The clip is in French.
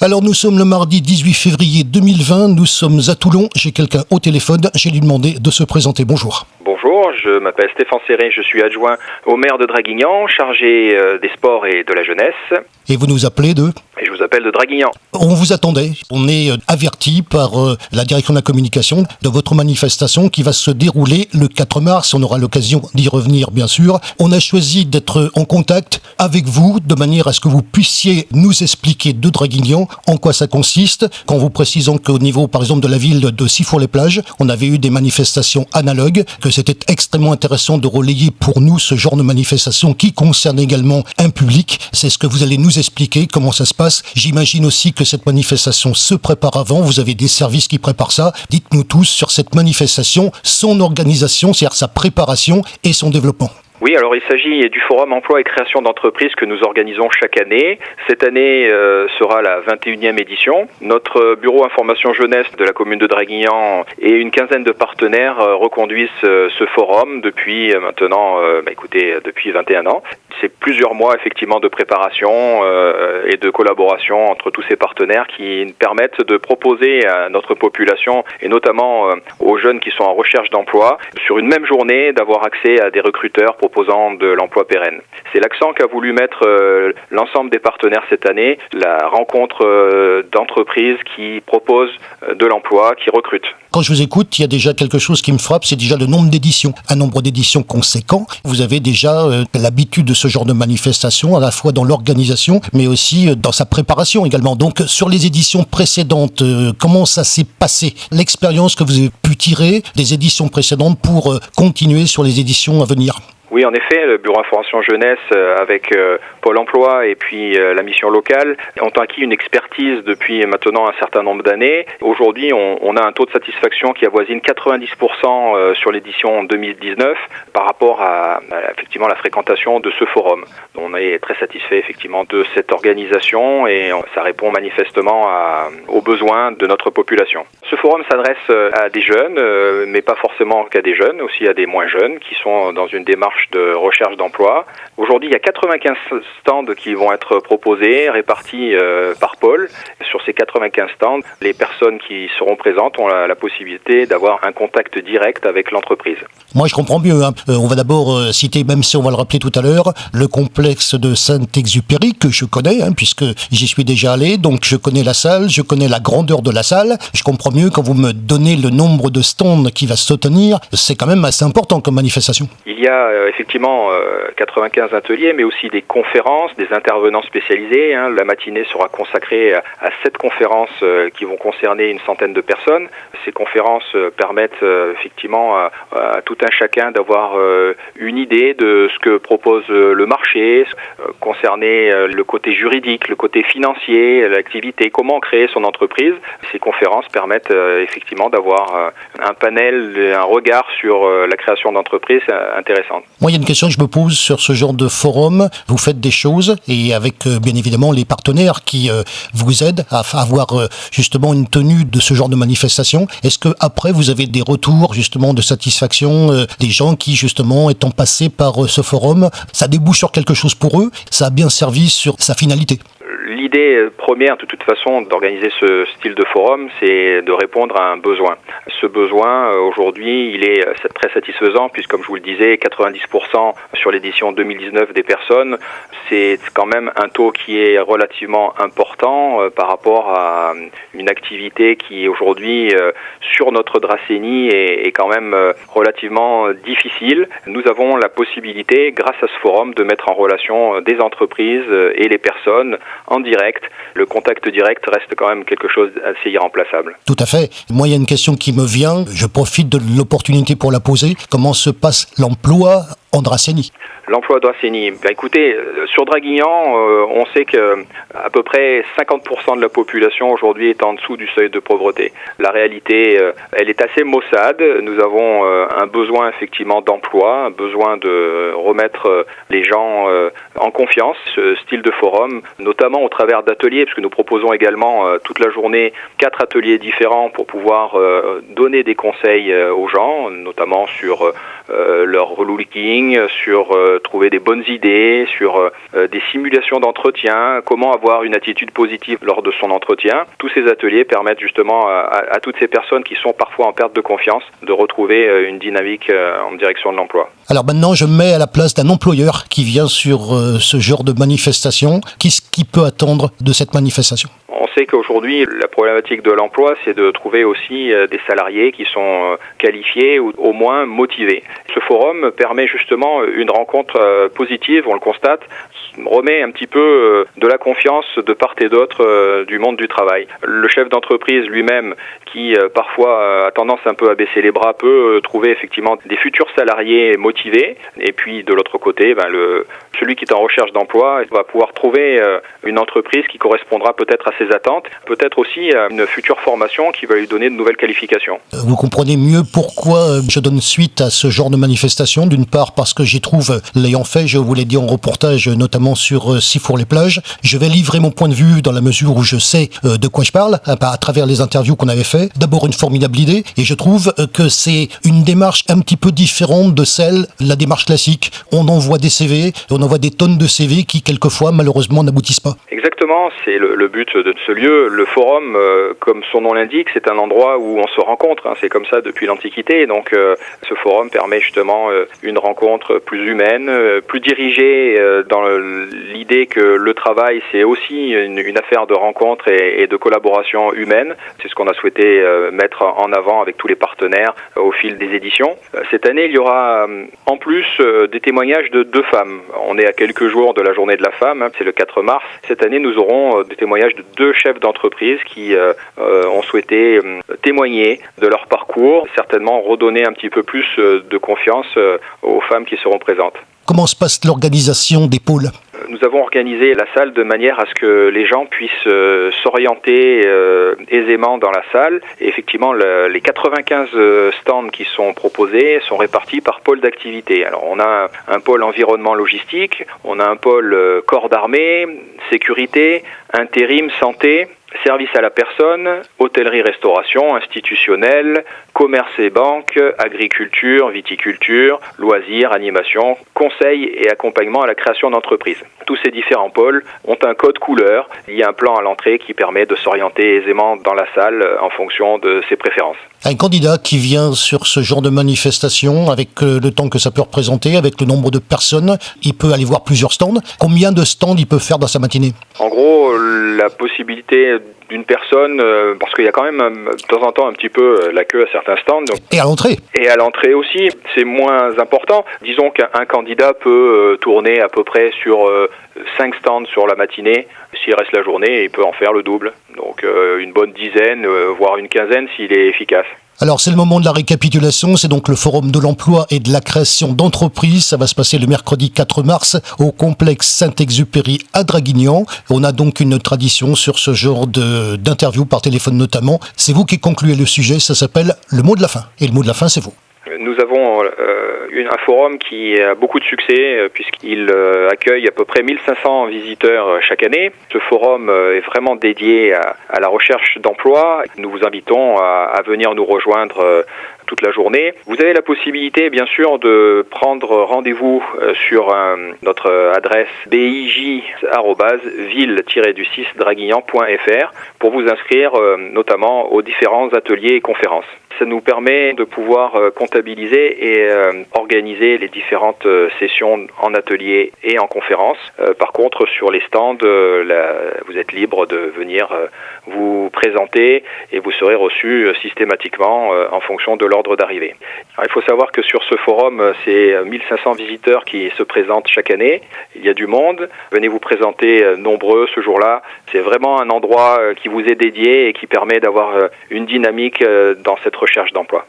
Alors nous sommes le mardi 18 février 2020, nous sommes à Toulon, j'ai quelqu'un au téléphone, j'ai lui demandé de se présenter. Bonjour. Bonjour, je m'appelle Stéphane Serré, je suis adjoint au maire de Draguignan, chargé des sports et de la jeunesse. Et vous nous appelez de ? Et je vous appelle de Draguignan. On vous attendait, on est averti par la direction de la communication de votre manifestation qui va se dérouler le 4 mars, on aura l'occasion d'y revenir bien sûr. On a choisi d'être en contact avec vous de manière à ce que vous puissiez nous expliquer de Draguignan en quoi ça consiste, qu'en vous précisant qu'au niveau par exemple de la ville de Sifour-les-Plages, on avait eu des manifestations analogues, que c'était extrêmement intéressant de relayer pour nous ce genre de manifestation qui concerne également un public. C'est ce que vous allez nous expliquer, comment ça se passe. J'imagine aussi que cette manifestation se prépare avant, vous avez des services qui préparent ça. Dites-nous tous sur cette manifestation, son organisation, c'est-à-dire sa préparation et son développement. Oui, alors il s'agit du Forum Emploi et Création d'entreprises que nous organisons chaque année. Cette année sera la 21e édition. Notre bureau information jeunesse de la commune de Draguignan et une quinzaine de partenaires reconduisent ce forum depuis maintenant, depuis 21 ans. C'est plusieurs mois effectivement de préparation et de collaboration entre tous ces partenaires qui permettent de proposer à notre population et notamment aux jeunes qui sont en recherche d'emploi sur une même journée d'avoir accès à des recruteurs proposant de l'emploi pérenne. C'est l'accent qu'a voulu mettre l'ensemble des partenaires cette année, la rencontre d'entreprises qui proposent de l'emploi, qui recrutent. Quand je vous écoute, il y a déjà quelque chose qui me frappe, c'est déjà le nombre d'éditions. Un nombre d'éditions conséquent. Vous avez déjà l'habitude de ce genre de manifestation, à la fois dans l'organisation, mais aussi dans sa préparation également. Donc, sur les éditions précédentes, comment ça s'est passé ? L'expérience que vous avez pu tirer des éditions précédentes pour continuer sur les éditions à venir ? Oui, en effet, le Bureau Information Jeunesse avec Pôle Emploi et puis la mission locale ont acquis une expertise depuis maintenant un certain nombre d'années. Aujourd'hui, on a un taux de satisfaction qui avoisine 90% sur l'édition 2019 par rapport à effectivement la fréquentation de ce forum. On est très satisfait effectivement de cette organisation et ça répond manifestement aux besoins de notre population. Ce forum s'adresse à des jeunes, mais pas forcément qu'à des jeunes, aussi à des moins jeunes qui sont dans une démarche de recherche d'emploi. Aujourd'hui, il y a 95 stands qui vont être proposés, répartis par pôle. Sur ces 95 stands, les personnes qui seront présentes ont la possibilité d'avoir un contact direct avec l'entreprise. Moi, je comprends mieux. On va d'abord citer, même si on va le rappeler tout à l'heure, le complexe de Saint-Exupéry, que je connais, puisque j'y suis déjà allé. Donc, je connais la salle, je connais la grandeur de la salle. Je comprends mieux quand vous me donnez le nombre de stands qui va se tenir. C'est quand même assez important comme manifestation. Il y a effectivement 95 ateliers, mais aussi des conférences, des intervenants spécialisés. La matinée sera consacrée à 7 conférences qui vont concerner une centaine de personnes. Ces conférences permettent effectivement à tout un chacun d'avoir une idée de ce que propose le marché, concerner le côté juridique, le côté financier, l'activité, comment créer son entreprise. Ces conférences permettent effectivement d'avoir un panel, un regard sur la création d'entreprises intéressante. Moi, il y a une question que je me pose sur ce genre de forum. Vous faites des choses et avec bien évidemment les partenaires qui vous aident à avoir justement une tenue de ce genre de manifestation. Est-ce que après vous avez des retours justement de satisfaction des gens qui justement étant passés par ce forum, ça débouche sur quelque chose pour eux, ça a bien servi sur sa finalité? L'idée première, de toute façon, d'organiser ce style de forum, c'est de répondre à un besoin. Ce besoin, aujourd'hui, il est très satisfaisant, puisque, comme je vous le disais, 90% sur l'édition 2019 des personnes, c'est quand même un taux qui est relativement important par rapport à une activité qui, aujourd'hui, sur notre Dracénie, est quand même relativement difficile. Nous avons la possibilité, grâce à ce forum, de mettre en relation des entreprises et les personnes en direct. Le contact direct reste quand même quelque chose d'assez irremplaçable. Tout à fait. Moi, il y a une question qui me vient. Je profite de l'opportunité pour la poser. Comment se passe l'emploi en Dracénie? L'emploi de Dracénie. Écoutez, sur Draguignan, on sait que à peu près 50% de la population aujourd'hui est en dessous du seuil de pauvreté. La réalité, elle est assez maussade. Nous avons un besoin effectivement d'emploi, un besoin de remettre les gens en confiance. Ce style de forum, notamment au travers d'ateliers, parce que nous proposons également toute la journée 4 ateliers différents pour pouvoir donner des conseils aux gens, notamment sur leur relooking, coaching, sur trouver des bonnes idées, sur des simulations d'entretien, comment avoir une attitude positive lors de son entretien. Tous ces ateliers permettent justement à toutes ces personnes qui sont parfois en perte de confiance de retrouver une dynamique en direction de l'emploi. Alors maintenant, je me mets à la place d'un employeur qui vient sur ce genre de manifestation. Qu'est-ce qu'il peut attendre de cette manifestation ? On sait qu'aujourd'hui, la problématique de l'emploi, c'est de trouver aussi des salariés qui sont qualifiés ou au moins motivés. Ce forum permet justement une rencontre positive, on le constate, remet un petit peu de la confiance de part et d'autre du monde du travail. Le chef d'entreprise lui-même, qui parfois a tendance un peu à baisser les bras, peut trouver effectivement des futurs salariés motivés. Et puis de l'autre côté, celui qui est en recherche d'emploi va pouvoir trouver une entreprise qui correspondra peut-être à ses attentes, peut-être aussi une future formation qui va lui donner de nouvelles qualifications. Vous comprenez mieux pourquoi je donne suite à ce genre de manifestation. D'une part parce que j'y trouve, l'ayant fait, je vous l'ai dit en reportage, notamment sur Sifour-les-Plages, je vais livrer mon point de vue dans la mesure où je sais de quoi je parle, à travers les interviews qu'on avait fait. D'abord une formidable idée, et je trouve que c'est une démarche un petit peu différente de la démarche classique. On envoie des CV, on envoie des tonnes de CV qui quelquefois malheureusement n'aboutissent pas. Exactement, c'est le but de ce lieu. Le forum, comme son nom l'indique, c'est un endroit où on se rencontre. C'est comme ça depuis l'Antiquité. Donc ce forum permet justement une rencontre plus humaine, plus dirigée dans l'idée que le travail, c'est aussi une affaire de rencontre et de collaboration humaine. C'est ce qu'on a souhaité mettre en avant avec tous les partenaires au fil des éditions. Cette année, il y aura en plus des témoignages de 2 femmes. On est à quelques jours de la journée de la femme, c'est le 4 mars. Cette année, nous aurons des témoignages de 2 chefs d'entreprise qui ont souhaité témoigner de leur parcours, certainement redonner un petit peu plus de confiance aux femmes qui seront présentes. Comment se passe l'organisation des pôles ? Nous avons organisé la salle de manière à ce que les gens puissent s'orienter aisément dans la salle. Et effectivement, les 95 stands qui sont proposés sont répartis par pôle d'activité. Alors, on a un pôle environnement logistique, on a un pôle corps d'armée, sécurité, intérim, santé, service à la personne, hôtellerie-restauration, institutionnel, commerce et banque, agriculture, viticulture, loisirs, animation, conseil et accompagnement à la création d'entreprises. Tous ces différents pôles ont un code couleur. Il y a un plan à l'entrée qui permet de s'orienter aisément dans la salle en fonction de ses préférences. Un candidat qui vient sur ce genre de manifestation, avec le temps que ça peut représenter, avec le nombre de personnes, il peut aller voir plusieurs stands. Combien de stands il peut faire dans sa matinée ? En gros, la possibilité d'une personne, parce qu'il y a quand même de temps en temps un petit peu la queue à certains stands. Donc, et à l'entrée ? Et à l'entrée aussi, c'est moins important. Disons qu'un candidat peut tourner à peu près sur 5 stands sur la matinée. S'il reste la journée, il peut en faire le double. Donc une bonne dizaine, voire une quinzaine s'il est efficace. Alors c'est le moment de la récapitulation, c'est donc le forum de l'emploi et de la création d'entreprises. Ça va se passer le mercredi 4 mars au complexe Saint-Exupéry à Draguignan. On a donc une tradition sur ce genre d'interview par téléphone notamment. C'est vous qui concluez le sujet, ça s'appelle le mot de la fin. Et le mot de la fin, c'est vous. Nous avons un forum qui a beaucoup de succès puisqu'il accueille à peu près 1500 visiteurs chaque année. Ce forum est vraiment dédié à la recherche d'emploi. Nous vous invitons à venir nous rejoindre toute la journée. Vous avez la possibilité, bien sûr, de prendre rendez-vous sur notre adresse bij@ville-du6draguignan.fr pour vous inscrire notamment aux différents ateliers et conférences. Ça nous permet de pouvoir comptabiliser et organiser les différentes sessions en atelier et en conférence. Par contre, sur les stands, vous êtes libre de venir vous présenter et vous serez reçu systématiquement en fonction de l'ordre d'arrivée. Alors, il faut savoir que sur ce forum, c'est 1500 visiteurs qui se présentent chaque année. Il y a du monde. Venez vous présenter nombreux ce jour-là. C'est vraiment un endroit qui vous est dédié et qui permet d'avoir une dynamique dans cette recherche d'emploi.